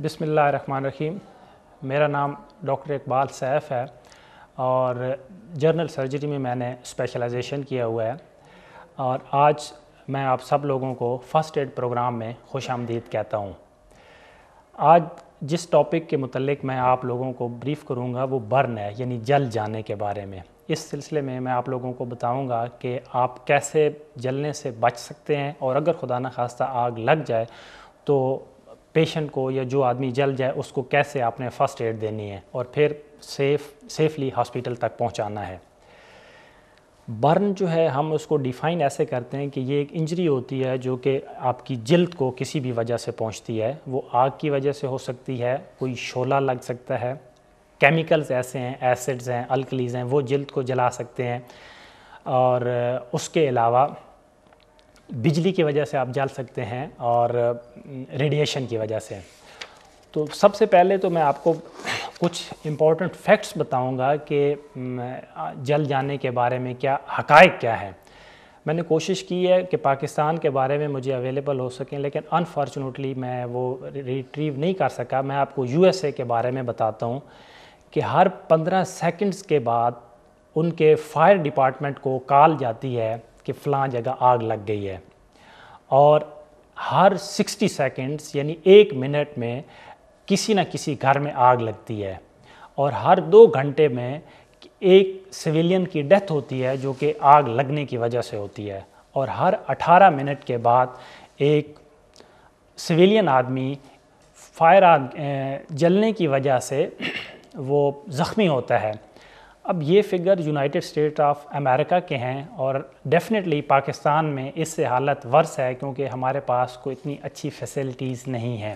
بسم اللہ الرحمن الرحیم۔ میرا نام ڈاکٹر اقبال سیف ہے اور جنرل سرجری میں نے اسپیشلائزیشن کیا ہوا ہے، اور آج میں آپ سب لوگوں کو فرسٹ ایڈ پروگرام میں خوش آمدید کہتا ہوں۔ آج جس ٹاپک کے متعلق میں آپ لوگوں کو بریف کروں گا وہ برن ہے، یعنی جل جانے کے بارے میں۔ اس سلسلے میں آپ لوگوں کو بتاؤں گا کہ آپ کیسے جلنے سے بچ سکتے ہیں، اور اگر خدا نخواستہ آگ لگ جائے تو پیشنٹ کو یا جو آدمی جل جائے اس کو کیسے آپ نے فرسٹ ایڈ دینی ہے اور پھر سیفلی ہاسپیٹل تک پہنچانا ہے۔ برن جو ہے ہم اس کو ڈیفائن ایسے کرتے ہیں کہ یہ ایک انجری ہوتی ہے جو کہ آپ کی جلد کو کسی بھی وجہ سے پہنچتی ہے۔ وہ آگ کی وجہ سے ہو سکتی ہے، کوئی شعلہ لگ سکتا ہے، کیمیکلز ایسے ہیں، ایسڈز ہیں، الکلیز ہیں، وہ جلد کو جلا سکتے ہیں، اور اس کے علاوہ بجلی کی وجہ سے آپ جل سکتے ہیں اور ریڈیشن کی وجہ سے۔ تو سب سے پہلے تو میں آپ کو کچھ امپورٹنٹ فیکٹس بتاؤں گا کہ جل جانے کے بارے میں کیا حقائق کیا ہیں۔ میں نے کوشش کی ہے کہ پاکستان کے بارے میں مجھے اویلیبل ہو سکیں، لیکن انفارچونیٹلی میں وہ ریٹریو نہیں کر سکا۔ میں آپ کو USA کے بارے میں بتاتا ہوں کہ ہر 15 سیکنڈز کے بعد ان کے فائر ڈپارٹمنٹ کو کال جاتی ہے کہ فلاں جگہ آگ لگ گئی ہے، اور ہر 60 سیکنڈز یعنی 1 منٹ میں کسی نہ کسی گھر میں آگ لگتی ہے، اور ہر 2 گھنٹے میں ایک سویلین کی ڈیتھ ہوتی ہے جو کہ آگ لگنے کی وجہ سے ہوتی ہے، اور ہر 18 منٹ کے بعد ایک سویلین آدمی جلنے کی وجہ سے وہ زخمی ہوتا ہے۔ اب یہ figure United state of America کے ہیں، اور ڈیفینیٹلی پاکستان میں اس سے حالت ورس ہے کیونکہ ہمارے پاس کوئی اتنی اچھی فیسلٹیز نہیں ہیں۔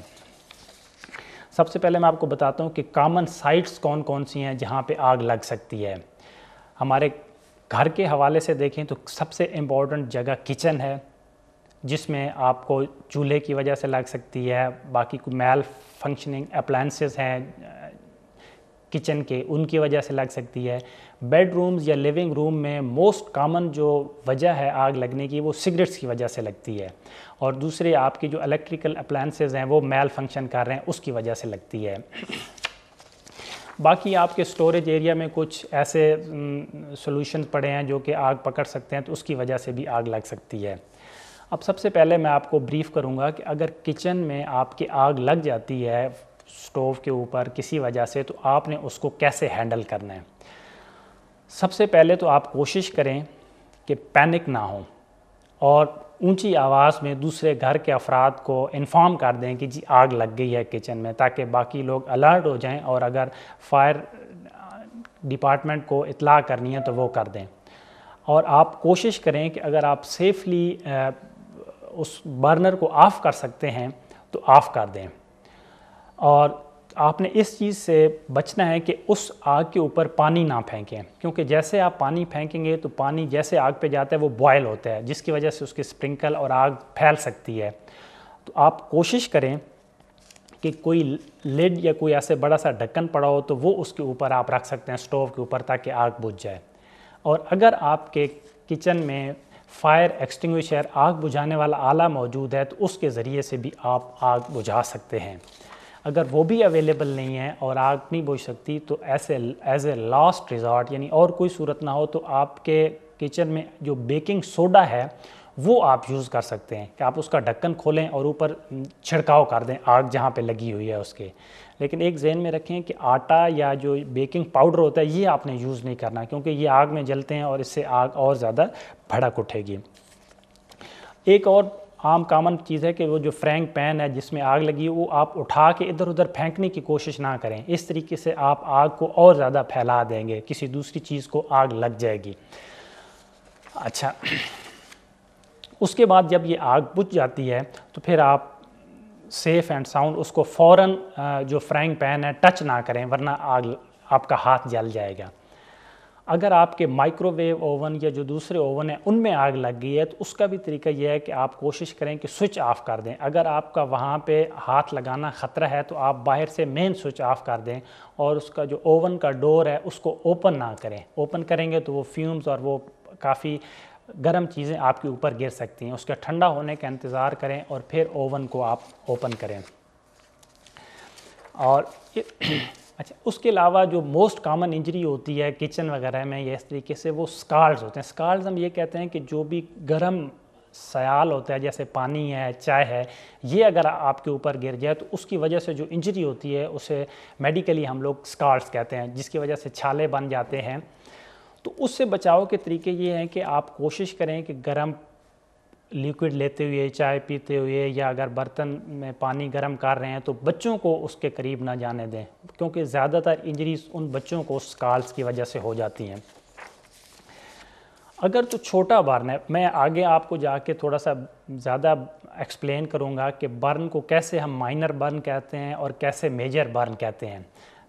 سب سے پہلے میں آپ کو بتاتا ہوں کہ کامن سائٹس کون کون سی ہیں جہاں پہ آگ لگ سکتی ہے۔ ہمارے گھر کے حوالے سے دیکھیں تو سب سے امپورٹنٹ جگہ کچن ہے، جس میں آپ کو چولہے کی وجہ سے لگ سکتی ہے، باقی کوئی میل فنکشننگ اپلائنسز ہیں کچن کے، ان کی وجہ سے لگ سکتی ہے۔ بیڈ رومز یا لیونگ روم میں موسٹ کامن جو وجہ ہے آگ لگنے کی وہ سگریٹس کی وجہ سے لگتی ہے، اور دوسرے آپ کی جو الیکٹریکل اپلائنسز ہیں وہ میل فنکشن کر رہے ہیں اس کی وجہ سے لگتی ہے۔ باقی آپ کے سٹوریج ایریا میں کچھ ایسے سولوشنز پڑے ہیں جو کہ آگ پکڑ سکتے ہیں، تو اس کی وجہ سے بھی آگ لگ سکتی ہے۔ اب سب سے پہلے میں آپ کو بریف کروں گا کہ اگر کچن میں آپ کی آگ لگ جاتی ہے سٹوو کے اوپر کسی وجہ سے، تو آپ نے اس کو کیسے ہینڈل کرنا ہے۔ سب سے پہلے تو آپ کوشش کریں کہ پینک نہ ہوں، اور اونچی آواز میں دوسرے گھر کے افراد کو انفارم کر دیں کہ جی آگ لگ گئی ہے کچن میں، تاکہ باقی لوگ الرٹ ہو جائیں، اور اگر فائر ڈپارٹمنٹ کو اطلاع کرنی ہے تو وہ کر دیں۔ اور آپ کوشش کریں کہ اگر آپ سیفلی اس برنر کو آف کر سکتے ہیں تو آف کر دیں، اور آپ نے اس چیز سے بچنا ہے کہ اس آگ کے اوپر پانی نہ پھینکیں، کیونکہ جیسے آپ پانی پھینکیں گے تو پانی جیسے آگ پہ جاتا ہے وہ بوائل ہوتا ہے، جس کی وجہ سے اس کے سپرنکل اور آگ پھیل سکتی ہے۔ تو آپ کوشش کریں کہ کوئی لڈ یا کوئی ایسے بڑا سا ڈھکن پڑا ہو تو وہ اس کے اوپر آپ رکھ سکتے ہیں سٹوو کے اوپر، تاکہ آگ بجھ جائے۔ اور اگر آپ کے کچن میں فائر ایکسٹنگوشر آگ بجھانے والا آلہ موجود ہے تو اس کے ذریعے سے بھی آپ آگ بجھا سکتے ہیں۔ اگر وہ بھی اویلیبل نہیں ہے اور آگ نہیں بجھ سکتی تو ایز اے لاسٹ ریزارٹ، یعنی اور کوئی صورت نہ ہو، تو آپ کے کچن میں جو بیکنگ سوڈا ہے وہ آپ یوز کر سکتے ہیں کہ آپ اس کا ڈھکن کھولیں اور اوپر چھڑکاؤ کر دیں آگ جہاں پہ لگی ہوئی ہے اس کے۔ لیکن ایک ذہن میں رکھیں کہ آٹا یا جو بیکنگ پاؤڈر ہوتا ہے یہ آپ نے یوز نہیں کرنا، کیونکہ یہ آگ میں جلتے ہیں اور اس سے آگ اور زیادہ بھڑک اٹھے گی۔ ایک اور عام کامن چیز ہے کہ وہ جو فرینگ پین ہے جس میں آگ لگی وہ آپ اٹھا کے ادھر ادھر پھینکنے کی کوشش نہ کریں، اس طریقے سے آپ آگ کو اور زیادہ پھیلا دیں گے، کسی دوسری چیز کو آگ لگ جائے گی۔ اچھا، اس کے بعد جب یہ آگ بجھ جاتی ہے تو پھر آپ سیف اینڈ ساؤنڈ اس کو فوراً جو فرینگ پین ہے ٹچ نہ کریں، ورنہ آگ آپ کا ہاتھ جل جائے گا۔ اگر آپ کے مائکرو ویو اوون یا جو دوسرے اوون ہیں ان میں آگ لگ گئی ہے تو اس کا بھی طریقہ یہ ہے کہ آپ کوشش کریں کہ سوئچ آف کر دیں۔ اگر آپ کا وہاں پہ ہاتھ لگانا خطرہ ہے تو آپ باہر سے مین سوئچ آف کر دیں، اور اس کا جو اوون کا ڈور ہے اس کو اوپن نہ کریں۔ اوپن کریں گے تو وہ فیومز اور وہ کافی گرم چیزیں آپ کے اوپر گر سکتی ہیں۔ اس کا ٹھنڈا ہونے کا انتظار کریں اور پھر اوون کو آپ اوپن کریں۔ اور اچھا اس کے علاوہ جو موسٹ کامن انجری ہوتی ہے کچن وغیرہ میں یا اس طریقے سے وہ سکارز ہوتے ہیں. سکارز ہم یہ کہتے ہیں کہ جو بھی گرم سیال ہوتا ہے جیسے پانی ہے چائے ہے یہ اگر آپ کے اوپر گر جائے تو اس کی وجہ سے جو انجری ہوتی ہے اسے میڈیکلی ہم لوگ سکارز کہتے ہیں جس کی وجہ سے چھالے بن جاتے ہیں. تو اس سے بچاؤ کے طریقے یہ ہیں کہ آپ کوشش کریں کہ گرم لیکوڈ لیتے ہوئے چائے پیتے ہوئے یا اگر برتن میں پانی گرم کر رہے ہیں تو بچوں کو اس کے قریب نہ جانے دیں کیونکہ زیادہ تر انجریز ان بچوں کو سکارز کی وجہ سے ہو جاتی ہیں. اگر تو چھوٹا برن ہے میں آگے آپ کو جا کے تھوڑا سا زیادہ ایکسپلین کروں گا کہ برن کو کیسے ہم مائنر برن کہتے ہیں اور کیسے میجر برن کہتے ہیں.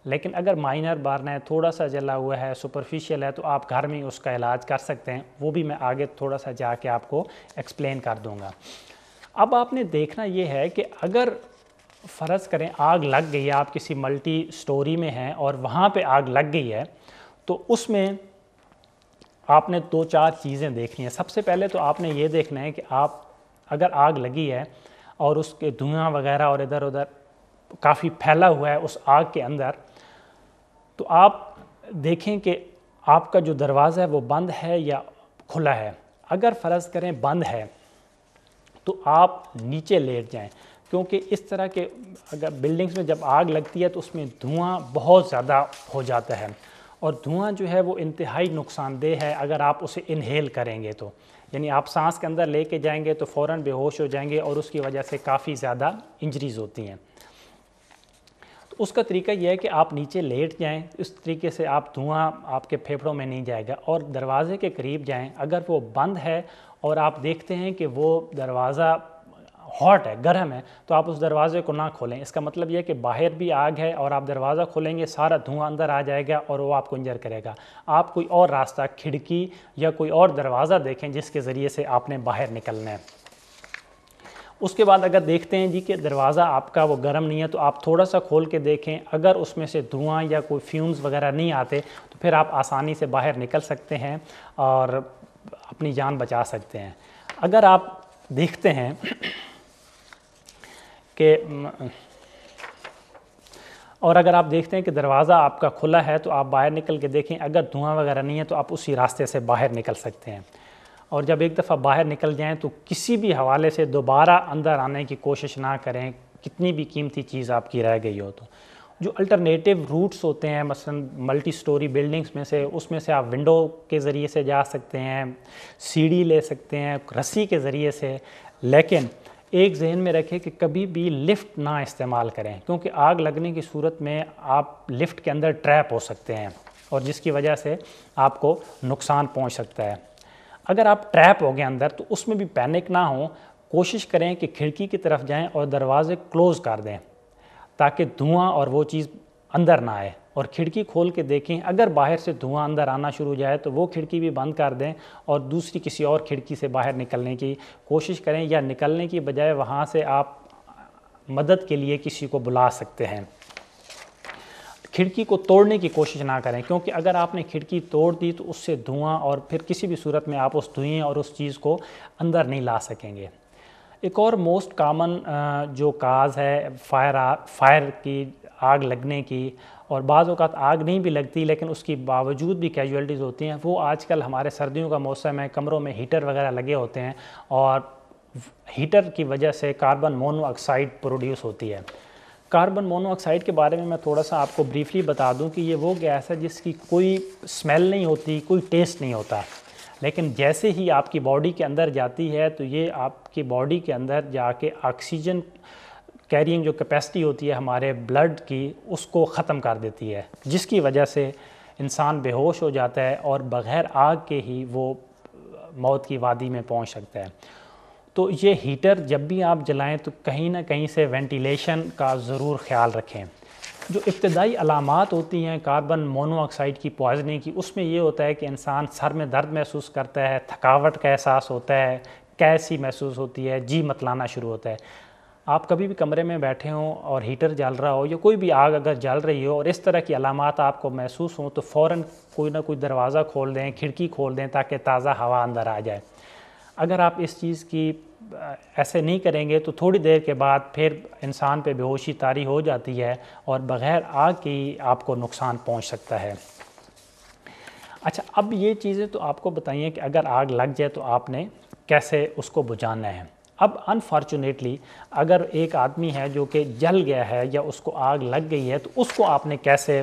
لیکن اگر مائنر برن ہے تھوڑا سا جلا ہوا ہے سپرفیشل ہے تو آپ گھر میں اس کا علاج کر سکتے ہیں. وہ بھی میں آگے تھوڑا سا جا کے آپ کو ایکسپلین کر دوں گا. اب آپ نے دیکھنا یہ ہے کہ اگر فرض کریں آگ لگ گئی ہے آپ کسی ملٹی سٹوری میں ہیں اور وہاں پہ آگ لگ گئی ہے تو اس میں آپ نے 2-4 چیزیں دیکھنی ہیں. سب سے پہلے تو آپ نے یہ دیکھنا ہے کہ آپ اگر آگ لگی ہے اور اس کے دھواں وغیرہ اور ادھر ادھر کافی پھیلا ہوا ہے اس آگ کے اندر تو آپ دیکھیں کہ آپ کا جو دروازہ ہے وہ بند ہے یا کھلا ہے. اگر فرض کریں بند ہے تو آپ نیچے لیٹ جائیں کیونکہ اس طرح کے اگر بلڈنگز میں جب آگ لگتی ہے تو اس میں دھواں بہت زیادہ ہو جاتا ہے اور دھواں جو ہے وہ انتہائی نقصان دہ ہے اگر آپ اسے انہیل کریں گے تو یعنی آپ سانس کے اندر لے کے جائیں گے تو فوراً بے ہوش ہو جائیں گے اور اس کی وجہ سے کافی زیادہ انجریز ہوتی ہیں. تو اس کا طریقہ یہ ہے کہ آپ نیچے لیٹ جائیں اس طریقے سے آپ دھواں آپ کے پھیپھڑوں میں نہیں جائے گا اور دروازے کے قریب جائیں. اگر وہ بند ہے اور آپ دیکھتے ہیں کہ وہ دروازہ ہاٹ ہے گرم ہے تو آپ اس دروازے کو نہ کھولیں. اس کا مطلب یہ ہے کہ باہر بھی آگ ہے اور آپ دروازہ کھولیں گے سارا دھواں اندر آ جائے گا اور وہ آپ کو انجر کرے گا. آپ کوئی اور راستہ کھڑکی یا کوئی اور دروازہ دیکھیں جس کے ذریعے سے آپ نے باہر نکلنا ہے. اس کے بعد اگر دیکھتے ہیں جی کہ دروازہ آپ کا وہ گرم نہیں ہے تو آپ تھوڑا سا کھول کے دیکھیں اگر اس میں سے دھواں یا کوئی فیومز وغیرہ نہیں آتے تو پھر آپ آسانی سے باہر نکل سکتے ہیں اور اپنی جان بچا سکتے ہیں. اگر آپ دیکھتے ہیں کہ اگر آپ دیکھتے ہیں کہ دروازہ آپ کا کھلا ہے تو آپ باہر نکل کے دیکھیں اگر دھواں وغیرہ نہیں ہے تو آپ اسی راستے سے باہر نکل سکتے ہیں. اور جب ایک دفعہ باہر نکل جائیں تو کسی بھی حوالے سے دوبارہ اندر آنے کی کوشش نہ کریں کتنی بھی قیمتی چیز آپ کی رہ گئی ہو تو. جو الٹرنیٹیو روٹس ہوتے ہیں مثلا ملٹی سٹوری بلڈنگز میں سے اس میں سے آپ ونڈو کے ذریعے سے جا سکتے ہیں سیڑھی لے سکتے ہیں رسی کے ذریعے سے. لیکن ایک ذہن میں رکھیں کہ کبھی بھی لفٹ نہ استعمال کریں کیونکہ آگ لگنے کی صورت میں آپ لفٹ کے اندر ٹریپ ہو سکتے ہیں اور جس کی وجہ سے آپ کو نقصان پہنچ سکتا ہے. اگر آپ ٹریپ ہو گئے اندر تو اس میں بھی پینک نہ ہوں کوشش کریں کہ کھڑکی کی طرف جائیں اور دروازے کلوز کر دیں تاکہ دھواں اور وہ چیز اندر نہ آئے. اور کھڑکی کھول کے دیکھیں اگر باہر سے دھواں اندر آنا شروع ہو جائے تو وہ کھڑکی بھی بند کر دیں اور دوسری کسی اور کھڑکی سے باہر نکلنے کی کوشش کریں یا نکلنے کی بجائے وہاں سے آپ مدد کے لیے کسی کو بلا سکتے ہیں. کھڑکی کو توڑنے کی کوشش نہ کریں کیونکہ اگر آپ نے کھڑکی توڑ دی تو اس سے دھواں اور پھر کسی بھی صورت میں آپ اس دھوئیں اور اس چیز کو اندر نہیں لا سکیں گے. ایک اور موسٹ کامن جو کاز ہے فائر کی آگ لگنے کی اور بعض اوقات آگ نہیں بھی لگتی لیکن اس کی باوجود بھی کیجویلٹیز ہوتی ہیں وہ آج کل ہمارے سردیوں کا موسم ہے کمروں میں ہیٹر وغیرہ لگے ہوتے ہیں اور ہیٹر کی وجہ سے کاربن مونو آکسائڈ پروڈیوس ہوتی ہے. کاربن مونو آکسائڈ کے بارے میں تھوڑا سا آپ کو بریفلی بتا دوں کہ یہ وہ گیس ہے جس کی کوئی سمیل نہیں ہوتی کوئی ٹیسٹ نہیں ہوتا لیکن جیسے ہی آپ کی باڈی کے اندر جاتی ہے تو یہ آپ کی باڈی کے اندر جا کے آکسیجن کیرینگ جو کیپیسٹی ہوتی ہے ہمارے بلڈ کی اس کو ختم کر دیتی ہے جس کی وجہ سے انسان بے ہوش ہو جاتا ہے اور بغیر آگ کے ہی وہ موت کی وادی میں پہنچ سکتا ہے. تو یہ ہیٹر جب بھی آپ جلائیں تو کہیں نہ کہیں سے وینٹیلیشن کا ضرور خیال رکھیں. جو ابتدائی علامات ہوتی ہیں کاربن مونو آکسائڈ کی پوائزننگ کی اس میں یہ ہوتا ہے کہ انسان سر میں درد محسوس کرتا ہے تھکاوٹ کا احساس ہوتا ہے کیسی محسوس ہوتی ہے جی متلانا شروع ہوتا ہے. آپ کبھی بھی کمرے میں بیٹھے ہوں اور ہیٹر جل رہا ہو یا کوئی بھی آگ اگر جل رہی ہو اور اس طرح کی علامات آپ کو محسوس ہوں تو فوراً کوئی نہ کوئی دروازہ کھول دیں کھڑکی کھول دیں تاکہ تازہ ہوا اندر آ جائے. اگر آپ اس چیز کی ایسے نہیں کریں گے تو تھوڑی دیر کے بعد پھر انسان پہ بے ہوشی طاری ہو جاتی ہے اور بغیر آگ کی آپ کو نقصان پہنچ سکتا ہے۔ اچھا، اب یہ چیزیں تو آپ کو بتائیں کہ اگر آگ لگ جائے تو آپ نے کیسے اس کو بجھانا ہے۔ اب انفارچونیٹلی اگر ایک آدمی ہے جو کہ جل گیا ہے یا اس کو آگ لگ گئی ہے تو اس کو آپ نے کیسے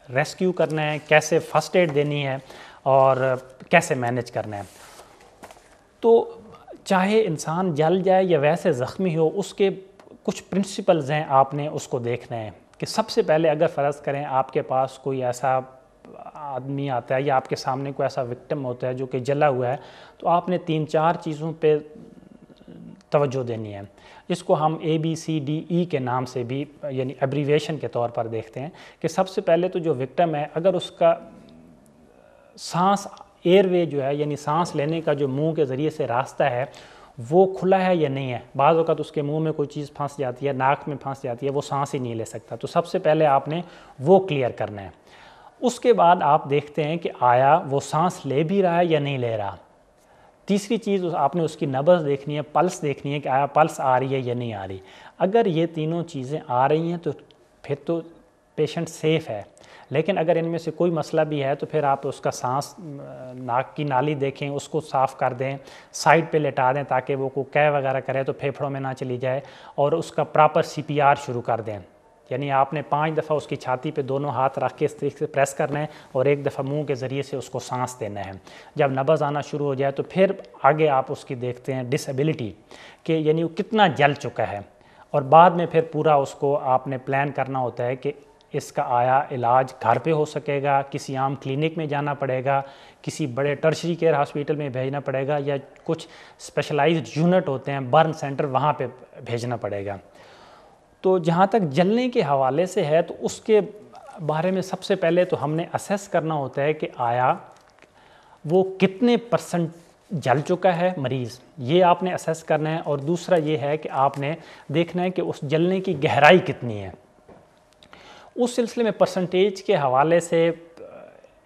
ریسکیو کرنا ہے، کیسے فرسٹ ایڈ دینی ہے اور کیسے مینیج کرنا ہے۔ تو چاہے انسان جل جائے یا ویسے زخمی ہو، اس کے کچھ پرنسپلز ہیں، آپ نے اس کو دیکھنا ہے کہ سب سے پہلے اگر فرض کریں آپ کے پاس کوئی ایسا آدمی آتا ہے یا آپ کے سامنے کوئی ایسا وکٹم ہوتا ہے جو کہ جلا ہوا ہے، تو آپ نے 3-4 چیزوں پہ توجہ دینی ہے، جس کو ہم ABCDE کے نام سے بھی یعنی ایبریویشن کے طور پر دیکھتے ہیں کہ سب سے پہلے تو جو وکٹم ہے اگر اس کا سانس ایئر وے جو ہے یعنی سانس لینے کا جو منہ کے ذریعے سے راستہ ہے وہ کھلا ہے یا نہیں ہے۔ بعض اوقات اس کے منہ میں کوئی چیز پھنس جاتی ہے، ناک میں پھنس جاتی ہے، وہ سانس ہی نہیں لے سکتا، تو سب سے پہلے آپ نے وہ کلیئر کرنا ہے۔ اس کے بعد آپ دیکھتے ہیں کہ آیا وہ سانس لے بھی رہا ہے یا نہیں لے رہا۔ تیسری چیز آپ نے اس کی نبض دیکھنی ہے، پلس دیکھنی ہے کہ آیا پلس آ رہی ہے یا نہیں آ رہی۔ اگر یہ تینوں چیزیں آ رہی ہیں تو پھر تو پیشنٹ سیف ہے، لیکن اگر ان میں سے کوئی مسئلہ بھی ہے تو پھر آپ اس کا سانس ناک کی نالی دیکھیں، اس کو صاف کر دیں، سائڈ پہ لٹا دیں تاکہ وہ کوئی قے وغیرہ کرے تو پھیپھڑوں میں نہ چلی جائے، اور اس کا پراپر CPR شروع کر دیں۔ یعنی آپ نے 5 دفعہ اس کی چھاتی پہ دونوں ہاتھ رکھ کے اس طریقے سے پریس کرنا ہے اور 1 دفعہ منہ کے ذریعے سے اس کو سانس دینا ہے۔ جب نبض آنا شروع ہو جائے تو پھر آگے آپ اس کی دیکھتے ہیں ڈسیبلٹی، کہ یعنی وہ کتنا جل چکا ہے، اور بعد میں پھر پورا اس کو آپ نے پلان کرنا ہوتا ہے کہ اس کا آیا علاج گھر پہ ہو سکے گا، کسی عام کلینک میں جانا پڑے گا، کسی بڑے ٹرشری کیئر ہاسپٹل میں بھیجنا پڑے گا، یا کچھ اسپیشلائزڈ یونٹ ہوتے ہیں برن سینٹر وہاں پہ بھیجنا پڑے گا۔ تو جہاں تک جلنے کے حوالے سے ہے تو اس کے بارے میں سب سے پہلے تو ہم نے اسیس کرنا ہوتا ہے کہ آیا وہ کتنے % جل چکا ہے مریض، یہ آپ نے اسیس کرنا ہے، اور دوسرا یہ ہے کہ آپ نے دیکھنا ہے کہ اس جلنے کی گہرائی کتنی ہے۔ اس سلسلے میں پرسنٹیج کے حوالے سے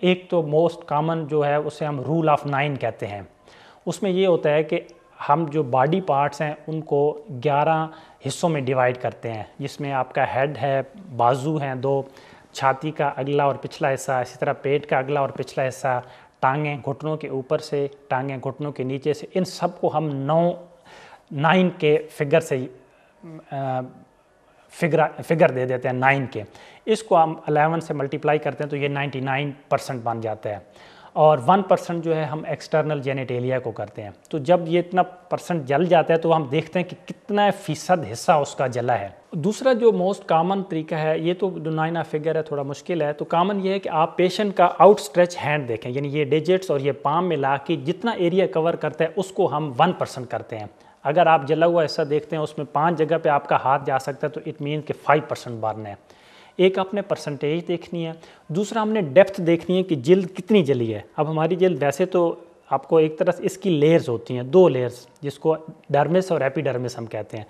ایک تو موسٹ کامن جو ہے اسے ہم رول آف 9 کہتے ہیں۔ اس میں یہ ہوتا ہے کہ ہم جو باڈی پارٹس ہیں ان کو 11 حصوں میں ڈیوائیڈ کرتے ہیں، جس میں آپ کا ہیڈ ہے، بازو ہیں 2، چھاتی کا اگلا اور پچھلا حصہ، اسی طرح پیٹ کا اگلا اور پچھلا حصہ، ٹانگیں گھٹنوں کے اوپر سے، ٹانگیں گھٹنوں کے نیچے سے، ان سب کو ہم 9 کے فگر سے فگر دے دیتے ہیں 9 کے۔ اس کو ہم 11 سے ملٹیپلائی کرتے ہیں تو یہ 99% بن جاتا ہے، اور 1% جو ہے ہم ایکسٹرنل جینیٹیلیا کو کرتے ہیں۔ تو جب یہ اتنا % جل جاتا ہے تو ہم دیکھتے ہیں کہ کتنا فیصد حصہ اس کا جلا ہے۔ دوسرا جو موسٹ کامن طریقہ ہے، یہ تو 9 فگر ہے، تھوڑا مشکل ہے، تو کامن یہ ہے کہ آپ پیشنٹ کا آؤٹ اسٹریچ ہینڈ دیکھیں، یعنی یہ ڈیجٹس اور یہ پام ملا کے جتنا ایریا کور کرتا ہے اس کو ہم 1% کرتے ہیں۔ اگر آپ جلا ہوا حصہ دیکھتے ہیں اس میں 5 جگہ پہ آپ کا ہاتھ جا سکتا ہے تو اٹ مین کہ 5% برن ہے۔ ایک آپ نے پرسنٹیج دیکھنی ہے، دوسرا ہم نے ڈیپتھ دیکھنی ہے کہ جلد کتنی جلی ہے۔ اب ہماری جلد ویسے تو آپ کو ایک طرح سے اس کی لیئرز ہوتی ہیں، 2 لیئرز، جس کو ڈرمس اور ایپیڈرمس ہم کہتے ہیں۔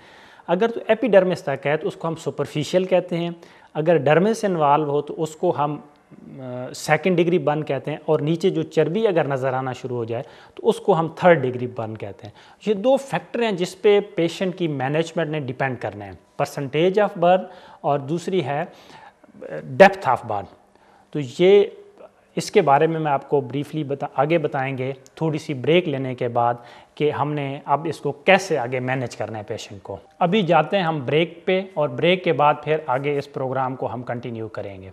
اگر تو ایپیڈرمس تک ہے تو اس کو ہم سپرفیشل کہتے ہیں، اگر ڈرمس انوالو ہو تو اس کو ہم 2nd ڈگری برن کہتے ہیں، اور نیچے جو چربی اگر نظر آنا شروع ہو جائے تو اس کو ہم 3rd ڈگری برن کہتے ہیں۔ یہ 2 فیکٹر ہیں جس پہ پیشنٹ کی مینجمنٹ نے ڈیپینڈ کرنا ہے، پرسنٹیج آف برن اور دوسری ہے ڈیپتھ آف برن۔ تو یہ اس کے بارے میں آپ کو بریفلی آگے بتائیں گے تھوڑی سی بریک لینے کے بعد کہ ہم نے اب اس کو کیسے آگے مینیج کرنا ہے پیشنٹ کو۔ ابھی جاتے ہیں ہم بریک پہ، اور بریک کے بعد پھر آگے اس پروگرام کو ہم کنٹینیو کریں گے۔